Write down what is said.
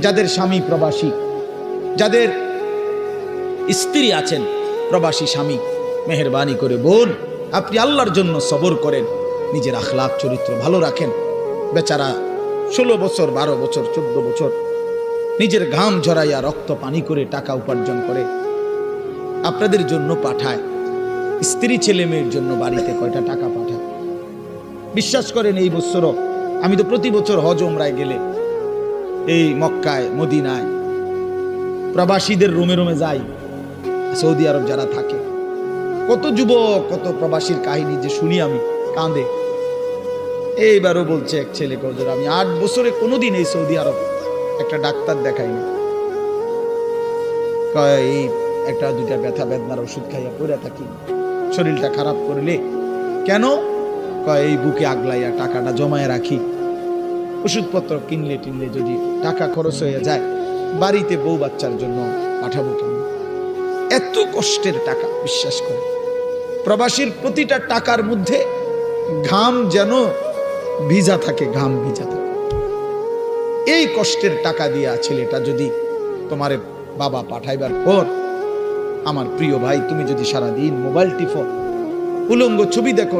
যাদের স্বামী প্রবাসী, যাদের স্ত্রী আছেন প্রবাসী স্বামী, মেহেরবানি করে বোন আপনি আল্লাহর জন্য সবর করেন, নিজের আখলাক চরিত্র ভালো রাখেন। বেচারা 16 বছর 12 বছর 14 বছর নিজের ঘাম ঝরাইয়া রক্ত পানি করে টাকা উপার্জন করে আপনাদের জন্য পাঠায়। স্ত্রী ছেলে মেয়ের জন্য বাড়িতে কয়টা টাকা পাঠায়। বিশ্বাস করেন এই বছরও আমি তো প্রতি বছর হজ ওমরায় গেলে এই মক্কায় মদিনায় প্রবাসীদের রুমে রুমে যাই। সৌদি আরব যারা থাকে, কত যুবক কত প্রবাসীর কাহিনী যে শুনি আমি, কাঁদে। এইবারও বলছে এক ছেলে, কজর আমি 8 বছরে কোনোদিন এই সৌদি আরব একটা ডাক্তার দেখাইনি, এই একটা দুইটা ব্যথা বেদনার ওষুধ খাইয়া পড়ে থাকি, শরীরটা খারাপ করলে কেন, এই বুকে আগলাইয়া টাকাটা জমায় রাখি, ওষুধপত্র কিনলে টিনলে যদি টাকা খরচ হয়ে যায় বাড়িতে বউ বাচ্চার জন্য পাঠাবো কেন। এত কষ্টের টাকা, বিশ্বাস করে প্রবাসীর প্রতিটা টাকার মধ্যে ঘাম যেন ভিজা থাকে, ঘাম ভিজা থাকে। এই কষ্টের টাকা দিয়া ছেলেটা যদি তোমার বাবা পাঠাইবার পর, আমার প্রিয় ভাই, তুমি যদি সারাদিন মোবাইল টিপো, উলঙ্গ ছবি দেখো,